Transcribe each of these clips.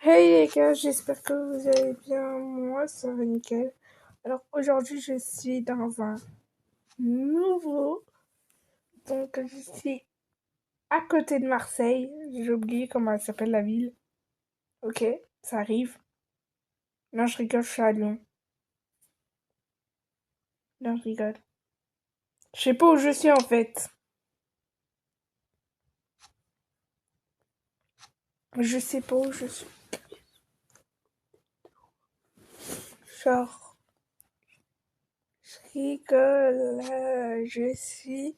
Hey les gars, j'espère que vous allez bien. Moi, ça va nickel. Alors aujourd'hui, je suis dans un nouveau. Donc, je suis à côté de Marseille. J'ai oublié comment elle s'appelle la ville. Ok, ça arrive. Non, je rigole, je suis à Lyon. Non, je rigole. Je sais pas où je suis en fait. Je sais pas où je suis. Genre, je rigole. Je suis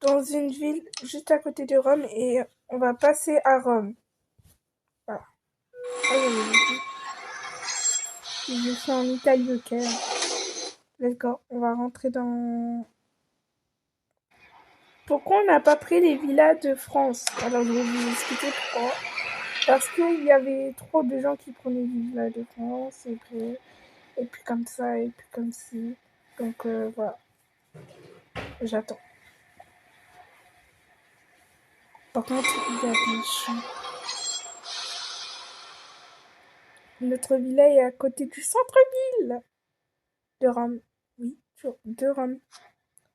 dans une ville juste à côté de Rome et on va passer à Rome. Voilà. Ah, je suis en Italie, ok. Let's go. On va rentrer dans... Pourquoi on n'a pas pris les villas de France? Alors, je vais vous expliquer pourquoi. Parce qu'il y avait trop de gens qui prenaient des villas de France, et puis comme ça, et puis comme ci. Donc, voilà. J'attends. Par contre, il y a des champs. Notre villa est à côté du centre-ville de Rome. Oui, de Rome.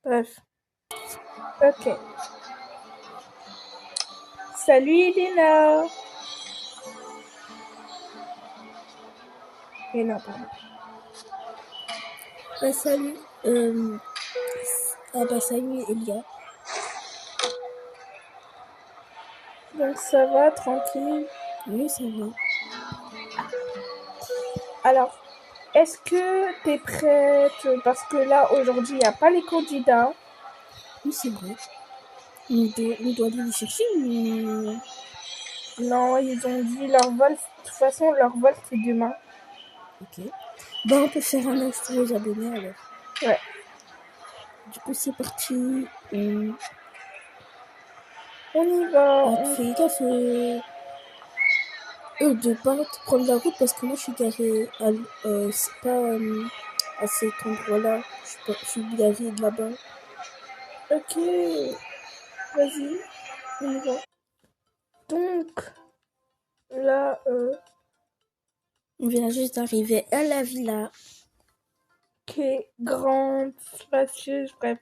Bref. Ok. Salut, Elena. Elena, pardon. Bah salut, salut Elia. Donc, ça va, tranquille. Oui, ça va. Alors, est-ce que t'es prête? Parce que là, aujourd'hui, il n'y a pas les candidats. Oui, c'est vrai. On doit aller les chercher ou... Non, ils ont dit leur vol. De toute façon, leur vol, c'est demain. Ok. Bah, on peut faire un instant aux abonnés alors. Ouais. Du coup, c'est parti. On... On y va. Ah, fais gaffe de pas te prendre la route parce que moi, je suis garée c'est pas à cet endroit-là. Je suis garée de là-bas. Ok. Vas-y. On y va. Donc, là, On vient juste d'arriver à la villa. qui est grande, spacieuse, bref.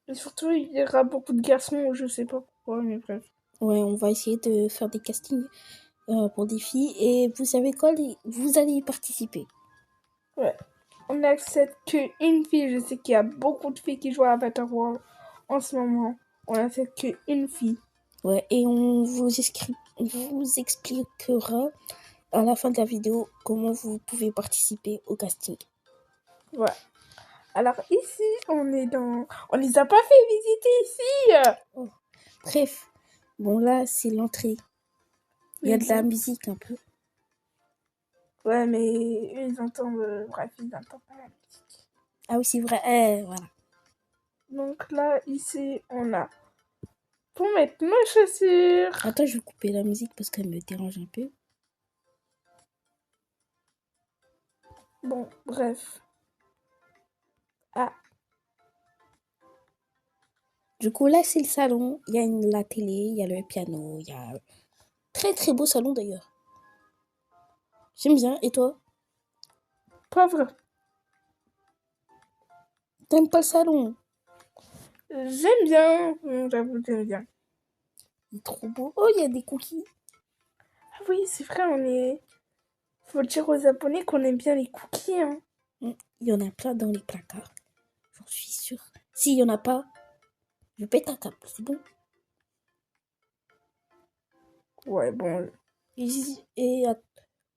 Et surtout, il y aura beaucoup de garçons, je sais pas pourquoi, mais bref. Ouais, on va essayer de faire des castings pour des filles. Et vous savez quoi, vous allez y participer. Ouais. On n'accepte qu'une fille. Je sais qu'il y a beaucoup de filles qui jouent à Battle World en ce moment. On n'accepte qu'une fille. Ouais, et on vous expliquera à la fin de la vidéo comment vous pouvez participer au casting. Ouais. Alors ici, on est dans... On les a pas fait visiter ici. Oh. Bref, bon là c'est l'entrée. Il y a de la musique un peu. Ouais, mais eux, ils entendent... Bref, ils entendent pas la musique. Ah oui, c'est vrai. Voilà. Donc là, ici, on a... Pour mettre nos chaussures. Attends, je vais couper la musique parce qu'elle me dérange un peu. Bon, bref. Ah, Du coup, là c'est le salon. Il y a la télé, il y a le piano, il y a... Très très beau salon d'ailleurs. J'aime bien. Et toi? pas vrai. T'aimes pas le salon? J'aime bien. J'avoue, j'aime bien. Il est trop beau. Oh, il y a des cookies. Ah oui, c'est vrai, on est... Faut dire aux abonnés qu'on aime bien les cookies, hein. Il y en a plein dans les placards. J'en suis sûre. S'il y en a pas, je pète un câble, c'est bon. Ouais, bon. Et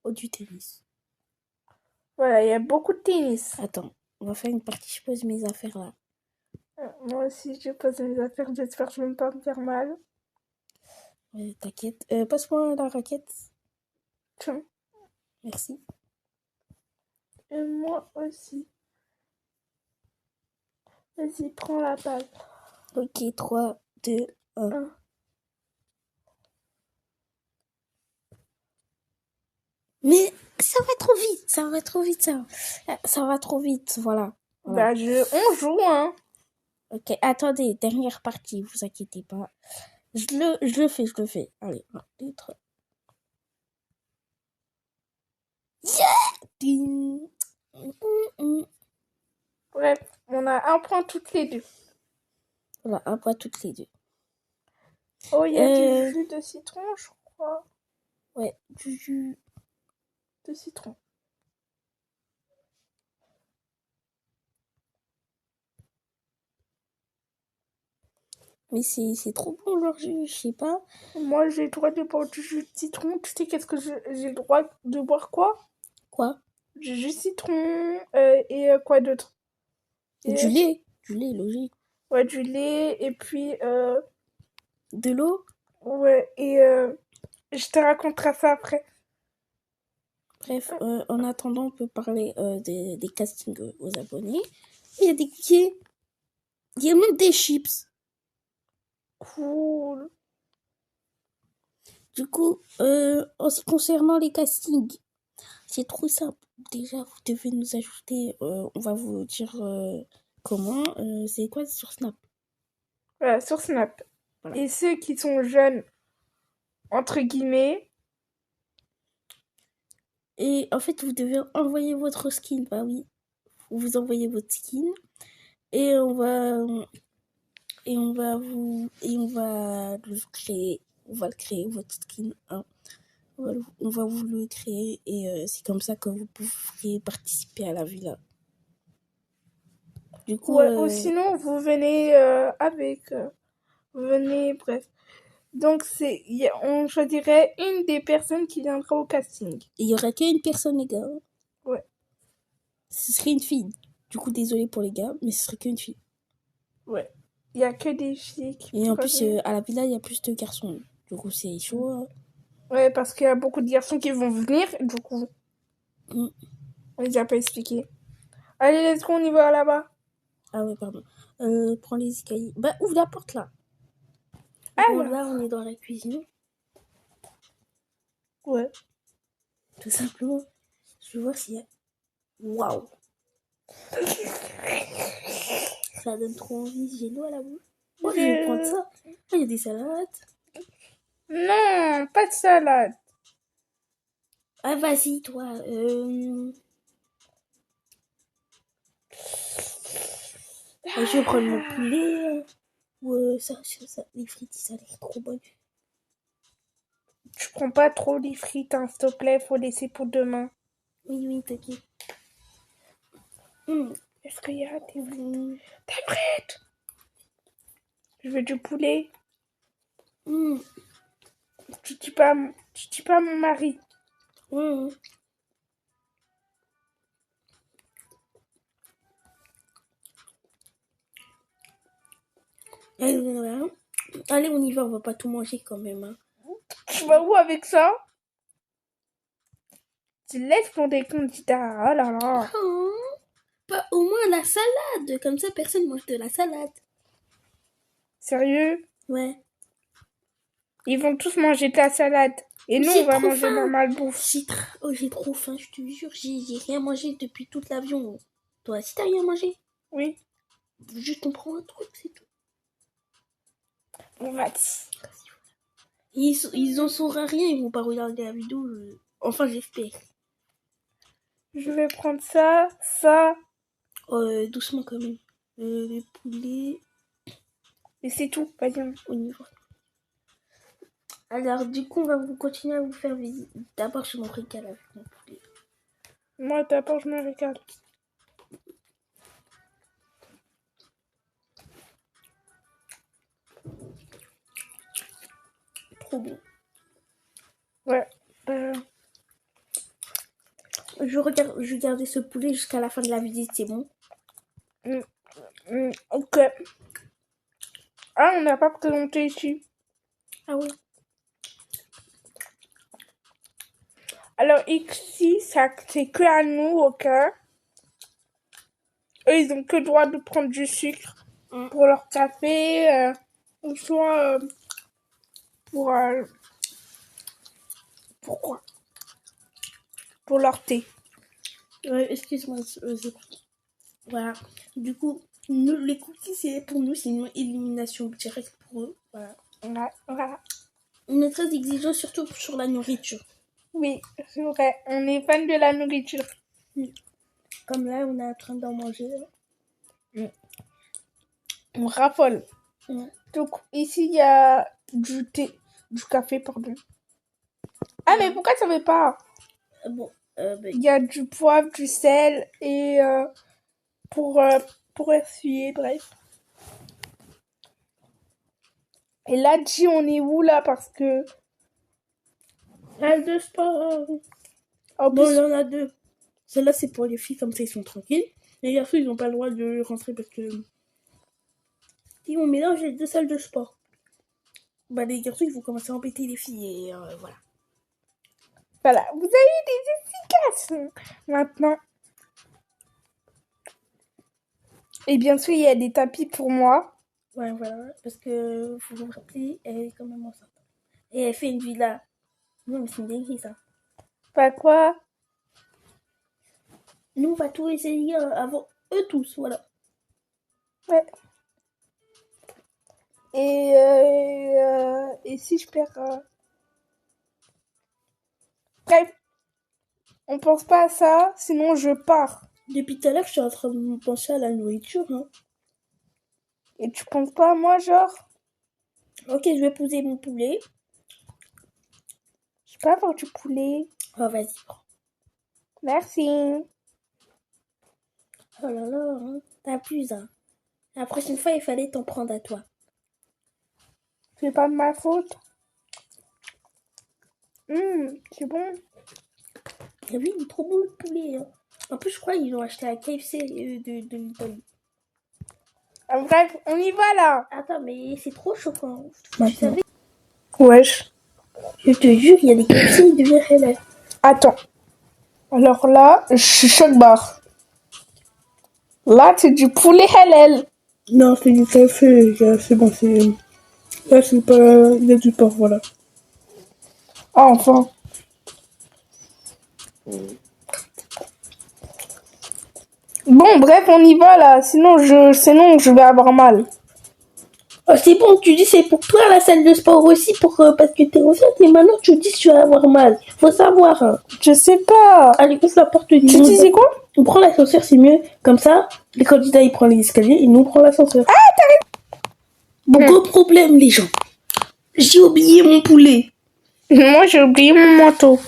du tennis. Voilà, il y a beaucoup de tennis. Attends, on va faire une partie. Je pose mes affaires là. Moi aussi, je pose mes affaires. J'espère que je vais me pas me faire mal. T'inquiète. Passe-moi la raquette. Tiens. Merci. Et moi aussi. Vas-y, prends la balle. Ok, 3, 2, 1. Un. Mais ça va trop vite. Ça va trop vite, ça. Ça va trop vite, voilà. Bah, on joue, hein. Ok, attendez, dernière partie, vous inquiétez pas. Je le fais. Allez, 1, 2, 3. a un point toutes les deux. Voilà, un point toutes les deux. Oh, il y a du jus de citron, je crois. Ouais, du jus de citron. Mais c'est trop bon leur jus, je sais pas. Moi, j'ai le droit de boire du jus de citron. Tu sais qu'est-ce que j'ai le droit de boire quoi? Quoi? Du jus de citron et quoi d'autre? Du lait, logique. Ouais, du lait et puis de l'eau. Ouais, et je te raconterai ça après. Bref, en attendant, on peut parler des castings aux abonnés. Il y a des billets. Il y a même des chips. Cool. Du coup, en ce qui concernant les castings, c'est trop simple. Déjà, vous devez nous ajouter, on va vous dire comment. C'est quoi sur Snap? Voilà, sur Snap. Voilà. Et ceux qui sont jeunes, entre guillemets. Et en fait, vous devez envoyer votre skin. Bah oui, vous envoyez votre skin. Et on va le créer. On va le créer, votre skin. Hein. On va vous le créer et c'est comme ça que vous pourrez participer à la villa. Du coup, ouais, ou sinon, vous venez avec. Vous venez, bref. Donc, on choisirait une des personnes qui viendra au casting. Il n'y aura qu'une personne, les gars. Ouais. Ce serait une fille. Du coup, désolé pour les gars, mais ce serait qu'une fille. Ouais. Il n'y a que des filles qui Et en plus, à la villa, il y a plus de garçons. Du coup, c'est chaud. Hein. Ouais, parce qu'il y a beaucoup de garçons qui vont venir, du coup. On les a pas expliqué. Allez, let's go, on y va là-bas. Ah ouais, pardon. Prends les escaliers. Bah, ouvre la porte, là. Bon, là, on est dans la cuisine. Ouais. Tout simplement. Je vais voir s'il y a... Waouh. Ça donne trop envie. J'ai l'eau à la bouche. Moi, je vais prendre ça. Il y a des salades. Non, pas de salade. Ah, vas-y, toi. Je vais prendre mon poulet. Ouais, ça, les frites, ça a l'air trop bon. Tu prends pas trop les frites, hein, s'il te plaît, faut laisser pour demain. Oui, t'inquiète. Est-ce qu'il y a des frites? Des frites! Je veux du poulet. Tu dis pas à mon mari. Allez, on y va, on va pas tout manger quand même. Hein. Tu vas où avec ça? Tu laisses pour des candidats. Oh là là. Pas au moins la salade. Comme ça, personne mange de la salade. Sérieux? Ouais. Ils vont tous manger de la salade. Et nous, on va manger ma malbouffe. J'ai trop faim, je te jure. J'ai rien mangé depuis toute l'avion. Toi aussi, t'as rien mangé? Oui. Juste, on prend un truc, c'est tout. On va dire. Ils en sauront rien, ils vont pas regarder la vidéo. Enfin, j'espère. Je vais prendre ça. Doucement quand même. Les poulets. Et c'est tout. Vas-y, on y va. Alors, du coup, on va continuer à vous faire visite. D'abord, je me régale avec mon poulet. Moi, d'abord, je me régale. Trop bon. Ouais. Je gardais ce poulet jusqu'à la fin de la visite, c'est bon? Ok. Ah, on n'a pas présenté ici. Ah ouais. Alors ici, c'est que à nous, ok? Eux, ils ont que le droit de prendre du sucre pour leur café, ou soit pourquoi? Pour leur thé. Ouais, excuse-moi. Voilà. Du coup, nous, les cookies, pour nous, c'est une élimination directe pour eux. Voilà. Voilà. On est très exigeants, surtout sur la nourriture. Oui, c'est vrai. On est fan de la nourriture. Comme là, on est en train d'en manger. On raffole. Donc, ici, il y a du thé, du café, pardon. Ah, mais pourquoi ça ne fait pas? Bon, Il y a du poivre, du sel et pour essuyer, bref. Et là, on est où là? Parce que. salle de sport. En Bon, plus, il y en a 2. Celle-là, c'est pour les filles, comme ça, ils sont tranquilles. Les garçons, ils n'ont pas le droit de rentrer parce que. Si on mélange les 2 salles de sport, bah, les garçons, ils vont commencer à embêter les filles et voilà. voilà, vous avez des efficaces maintenant. Et bien sûr, il y a des tapis pour moi. Ouais, voilà, parce que, faut vous rappeler, elle est quand même enceinte. Et elle fait une villa. Non, mais c'est une dinguerie, ça. Pas quoi? Nous, on va tout essayer avant eux tous, voilà. Ouais. Et si je perds... Bref, on pense pas à ça, sinon je pars. Depuis tout à l'heure, je suis en train de penser à la nourriture, hein. Et tu penses pas à moi, genre? Ok, je vais poser mon poulet. Je peux avoir du poulet. Oh, vas-y, prends. Merci. Oh là là, hein. T'abuses, hein. La prochaine fois, il fallait t'en prendre à toi. C'est pas de ma faute. C'est bon. Ah oui, il est trop bon le poulet, hein. En plus, je crois qu'ils l'ont acheté à KFC de l'Italie. Bref, on y va là. Attends, mais c'est trop choquant. Tu Maintenant. savais? Wesh. Je te jure, il y a des KFC de VRL. Attends. Alors là, je suis choc barre. Là, c'est du poulet halal. Non, c'est du café, c'est bon, c'est... Là, c'est pas... Il y a du porc, voilà. Ah, enfin. Bon, bref, on y va là. Sinon, je vais avoir mal. Oh, c'est bon, tu dis c'est pour toi la salle de sport aussi, parce que t'es enceinte et maintenant tu dis que tu vas avoir mal. Faut savoir. Hein. Je sais pas. Allez, ouvre la porte du Tu disais quoi? On prend l'ascenseur, c'est mieux. Comme ça, les candidats ils prennent les escaliers et nous on prend l'ascenseur. Ah, t'arrives. Bon, gros problème, les gens. J'ai oublié mon poulet. Moi, j'ai oublié mon manteau.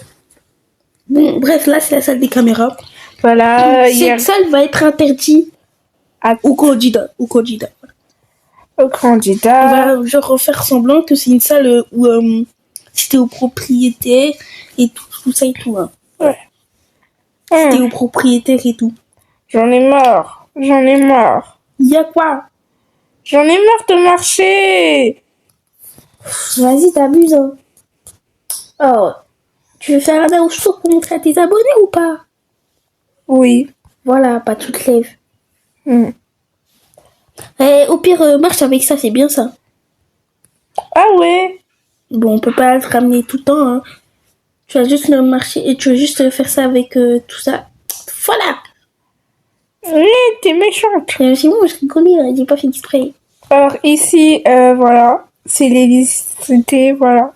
Bon, bref, là c'est la salle des caméras. Voilà. Cette salle va être interdite aux candidats. Au candidat. On va genre faire semblant que c'est une salle où c'était aux propriétaires et tout ça et tout. Hein. Ouais. C'était aux propriétaires et tout. J'en ai marre. Il y a quoi? J'en ai marre de marcher. Vas-y, t'abuses. Hein. Oh, tu veux faire un show pour montrer à tes abonnés ou pas? Oui. Voilà, pas tu te lèves. Au pire, marche avec ça, c'est bien ça. Ah ouais. Bon, on peut pas te ramener tout le temps. Hein. Tu vas juste marcher et tu vas juste faire ça avec tout ça. Voilà. Oui, t'es méchante. C'est bon, je rigolais, j'ai pas fait exprès. Alors ici, voilà, c'est l'électricité, voilà.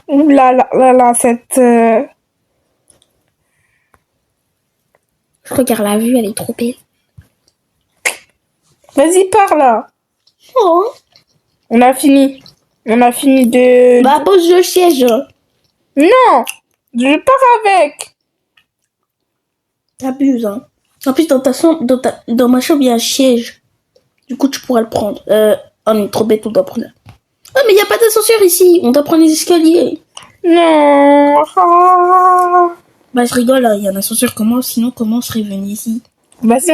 Là, cette... Je regarde la vue, elle est trop belle. Vas-y, pars là. Oh. On a fini de... Bah, pose le siège. Non, je pars avec. T'abuses, hein. En plus, dans ma chambre, il y a un siège. Du coup, tu pourras le prendre. On est trop bête, on doit prendre. Oh, mais il n'y a pas d'ascenseur ici. On doit prendre les escaliers. Non. Ah. Bah, je rigole, il y a un ascenseur. Sinon, comment on serait venu ici? Bah, si.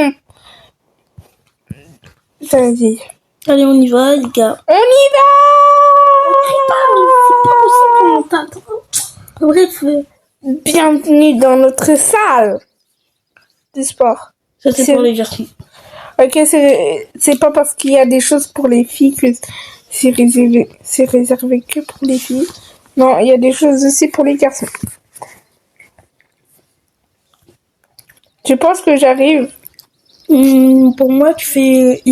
Vas-y. Allez, on y va, les gars. On y va. On crie pas, mais c'est pas possible. Bref. Bienvenue dans notre salle de sport. Ça, c'est pour les garçons. Ok, c'est pas parce qu'il y a des choses pour les filles que c'est réservé que pour les filles. Non, il y a des choses aussi pour les garçons. Tu penses que j'arrive? Pour moi, tu fais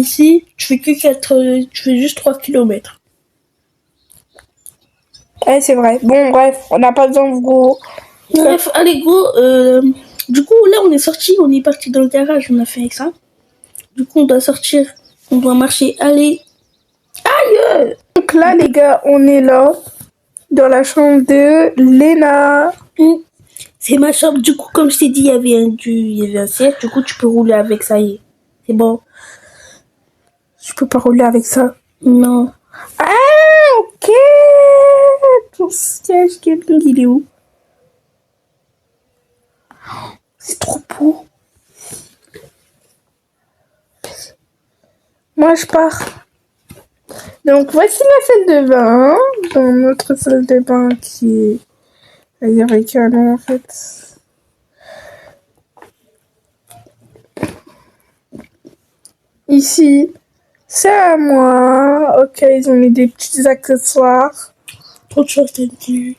juste 3 km. Ouais, c'est vrai. Bon, bref, on n'a pas besoin de gros. Bref, allez, gros, du coup, là, on est parti dans le garage, on a fait avec ça. Du coup, on doit sortir On doit marcher. Allez. Aïe! Donc là, les gars, on est là, dans la chambre de Léna. C'est ma chambre. Du coup, comme je t'ai dit, il y avait un siège. Du coup, tu peux rouler avec ça. C'est bon. Je peux pas rouler avec ça. Non. Ah, ok. Ton siège, il est où? C'est trop beau. Moi, je pars. Donc, voici la salle de bain. Dans notre salle de bain qui est avec un nom, en fait. Ici, c'est à moi. Ok, ils ont mis des petits accessoires. Trop de choses, t'as dit.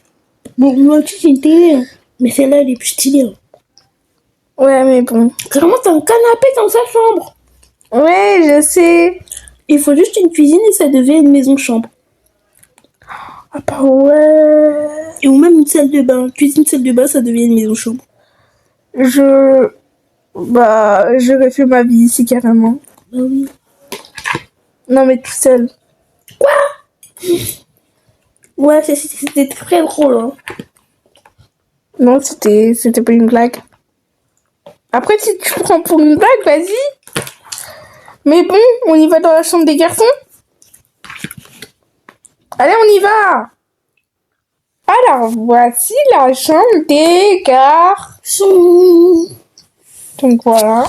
Bon, moi aussi, j'ai une télé. Hein. Mais celle-là, elle est plus stylée. Hein. Ouais, mais bon. Carrément, t'as un canapé dans sa chambre. Ouais, je sais. Il faut juste une cuisine et ça devient une maison-chambre. Ah bah ouais. Et ou même une salle de bain. Cuisine, salle de bain, ça devient une maison-chambre. Je refais ma vie ici carrément. Bah oui. Non, mais tout seul. Quoi? Ouais, c'était très drôle. Hein. Non, c'était pas une blague. Après, si tu prends pour une blague, vas-y. Mais bon, on y va dans la chambre des garçons. Allez, on y va. Alors, voici la chambre des garçons. Donc, voilà.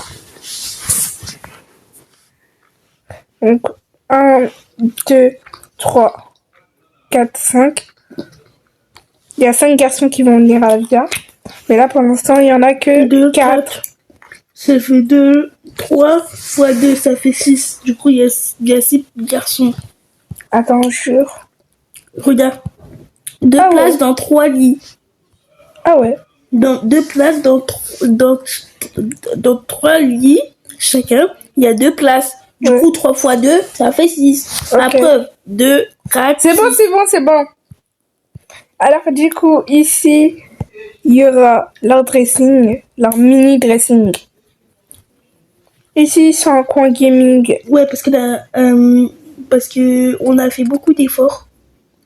Donc, 1, 2, 3, 4, 5. Il y a 5 garçons qui vont venir à la villa. Mais là, pour l'instant, il y en a que 4. Ça fait 2, 3 fois 2, ça fait 6. Du coup, il y a 6 garçons. Attends, jure. Regarde. 2 places dans 3 lits. Ah ouais. 2 places dans 3 lits chacun. Il y a 2 places. Du coup, 3 fois 2, ça fait 6. Okay. La preuve. 2, 4, C'est bon, c'est bon. Alors, du coup, ici, il y aura leur dressing, leur mini dressing. Ici, c'est un coin gaming. Ouais, parce que on a fait beaucoup d'efforts.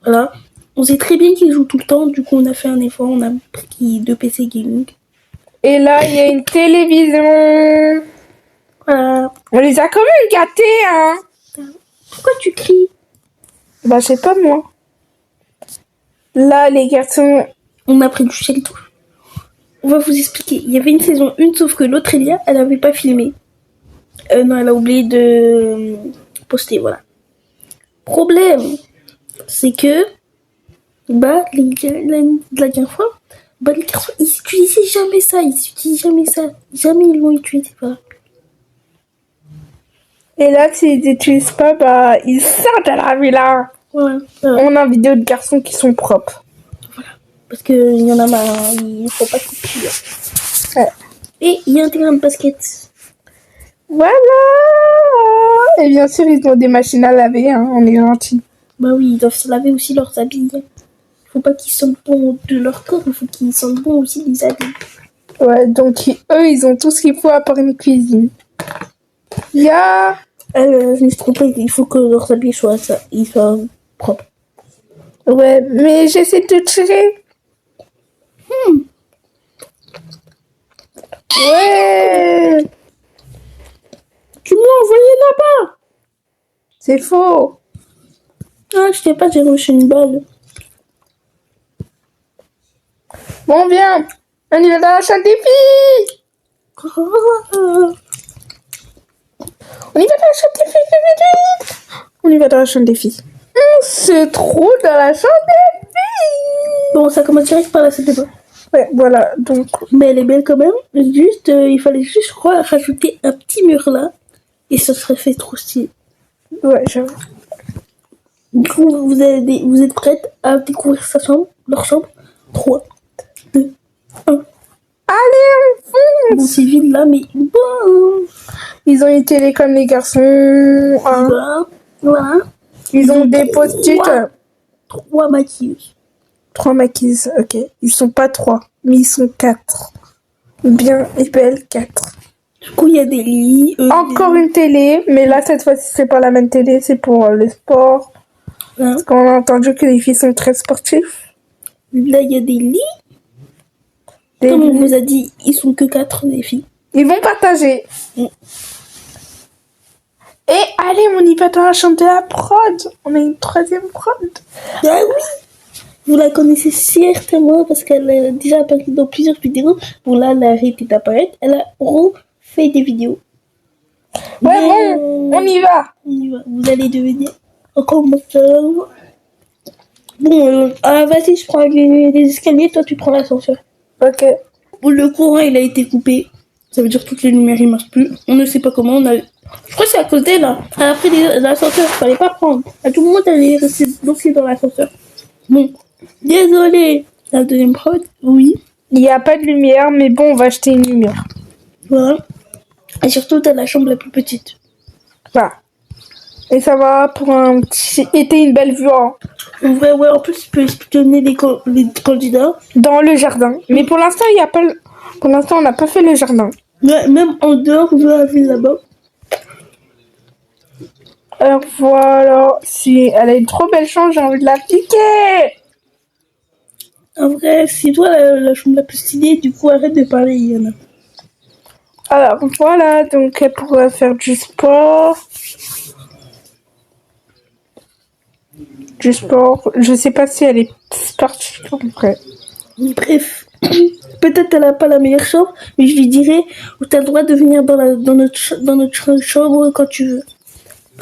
Voilà. On sait très bien qu'ils jouent tout le temps. Du coup, on a fait un effort. On a pris 2 PC gaming. Et là, il y a une télévision. Voilà. On les a quand même gâtés, hein. Pourquoi tu cries? Bah, c'est pas moi. Là, les garçons... On a pris du Shelto. On va vous expliquer. Il y avait une saison 1, sauf que l'autre Elia, elle avait pas filmé. Non, elle a oublié de poster, voilà. Problème, c'est que, la dernière fois, les garçons, ils n'utilisaient jamais ça. Jamais ils l'ont utilisé, voilà. Et là, s'ils n'utilisent pas, ils sortent à la villa. Ouais. On a une vidéo de garçons qui sont propres. Voilà. Parce qu'il y en a marre, il faut pas qu'ils puent. Ouais. Et il y a un terrain de basket. Voilà. Et bien sûr, ils ont des machines à laver, hein, on est gentils. Bah oui, ils doivent se laver aussi leurs habits. Il faut pas qu'ils sentent bon de leur corps, il faut qu'ils sentent bon aussi les habits. Ouais, donc eux, ils ont tout ce qu'il faut à part une cuisine. Il y a... Je me suis trompée, il faut que leurs habits soient propres. Ouais, mais j'essaie de tirer. Ouais. Tu me l'as envoyé là-bas. C'est faux. Ah, je sais pas, j'ai reçu une balle. Bon, viens. On y va dans la chambre des filles. On y va dans la chambre des filles. On y va dans la chambre des filles. C'est trop dans la chambre des filles. Bon, ça commence direct par la salle de bain. Ouais, voilà, donc... Mais elle est belle quand même. Juste, il fallait juste, je crois, rajouter un petit mur là. Et ça serait fait trop stylé. Ouais, j'avoue. Du coup, vous êtes prêtes à découvrir leur chambre 3, 2, 1. Allez, on fonce. Bon, c'est vide là, mais bon. Ils ont une télé comme les garçons. Voilà. Ils ont des post-it. 3 maquilleuses. 3 maquilleuses, ok. Ils sont pas 3, mais ils sont 4. Bien et belles 4. Du coup, il y a des lits. Encore une télé, mais là, cette fois-ci, c'est pas la même télé, c'est pour le sport. Hein. Parce qu'on a entendu que les filles sont très sportifs. Là, il y a des lits. Des Comme on lits. vous a dit, ils sont que 4, les filles. Ils vont partager. Mm. Et allez, on y va dans la chambre de la prod. On a une troisième prod. Ah oui! Vous la connaissez certainement parce qu'elle a déjà apparu dans plusieurs vidéos. Bon, là, elle a arrêté d'apparaître. Elle a refait des vidéos. Ouais, Mais, bon, on y va. on y va. Vous allez devenir un commentaire. Bon, vas-y, je prends les escaliers, toi tu prends l'ascenseur. Ok. Bon, le courant, il a été coupé. Ça veut dire que toutes les lumières, ils marchent plus. On ne sait pas comment. Je crois que c'est à cause d'elle. Hein. Elle a pris l'ascenseur, il fallait pas prendre. À tout le monde, elle est restée bloquée dans l'ascenseur. Bon, désolé. La deuxième prod, oui. Il n'y a pas de lumière, mais bon, on va acheter une lumière. Voilà. Et surtout, t'as la chambre la plus petite. Voilà. Et ça va pour un petit été, une belle vue hein, En vrai, ouais, en plus, tu peux espionner les candidats. dans le jardin. Mais pour l'instant, il y a pas. Pour l'instant, on n'a pas fait le jardin. Ouais, même en dehors de la ville là-bas. Alors voilà. Si elle a une trop belle chambre, j'ai envie de la piquer. En vrai, c'est toi la chambre la plus stylée, du coup, arrête de parler, Yana. Alors voilà, donc elle pourrait faire du sport. Du sport. Je sais pas si elle est sportive en vrai. Bref, peut-être elle a pas la meilleure chambre, mais je lui dirai t'as le droit de venir dans notre chambre quand tu veux.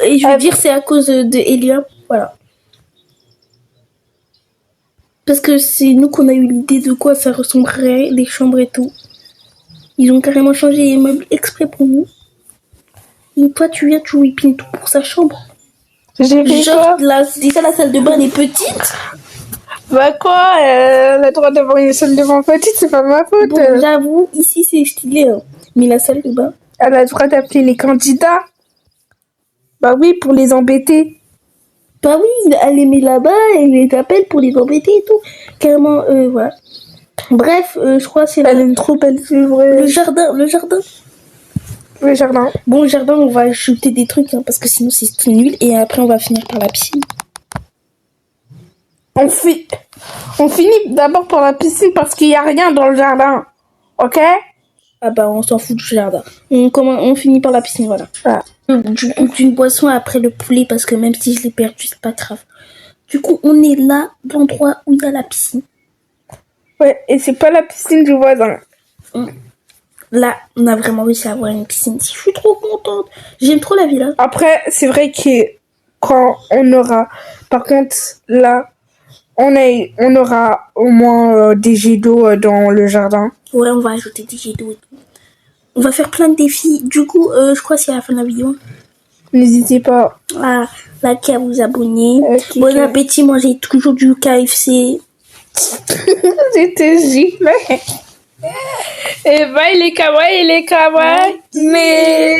Et je vais dire c'est à cause de Elia, voilà. Parce que c'est nous qu'on a eu l'idée de quoi ça ressemblerait, les chambres et tout. Ils ont carrément changé les meubles exprès pour nous. Et toi tu viens, tu whippines tout pour sa chambre. J'ai vu Genre, quoi déjà la salle de bain elle est petite. Bah quoi elle a le droit d'avoir une salle de bain petite, c'est pas ma faute. Bon, j'avoue, ici c'est stylé, hein. Mais la salle de bain... Elle a le droit d'appeler les candidats. Bah oui, pour les embêter. Bah oui, elle les met là-bas, elle les appelle pour les embêter et tout. Carrément, voilà. Bref, je crois que c'est Elle a une trop belle vue, vrai. le jardin. Le jardin. Bon, le jardin, on va ajouter des trucs, hein, parce que sinon c'est tout nul. Et après, on va finir par la piscine. On finit d'abord par la piscine parce qu'il n'y a rien dans le jardin. Ok? Ah bah, on s'en fout du jardin. On finit par la piscine, voilà. Voilà. Du coup, d'une boisson après le poulet, parce que même si je l'ai perdu, c'est pas grave. Du coup, on est là, l'endroit où il y a la piscine. Ouais, et c'est pas la piscine du voisin. Là, on a vraiment réussi à avoir une piscine. Je suis trop contente. J'aime trop la villa. Après, c'est vrai que quand on aura... Par contre, là, on aura au moins des jets d'eau dans le jardin. Ouais, on va ajouter des jets d'eau et tout. On va faire plein de défis. Du coup, je crois que c'est à la fin de la vidéo. N'hésitez pas À liker, à vous abonner. Ok. Bon appétit, mangez toujours du KFC. J'étais giflée. Et bye les kawaii, mais...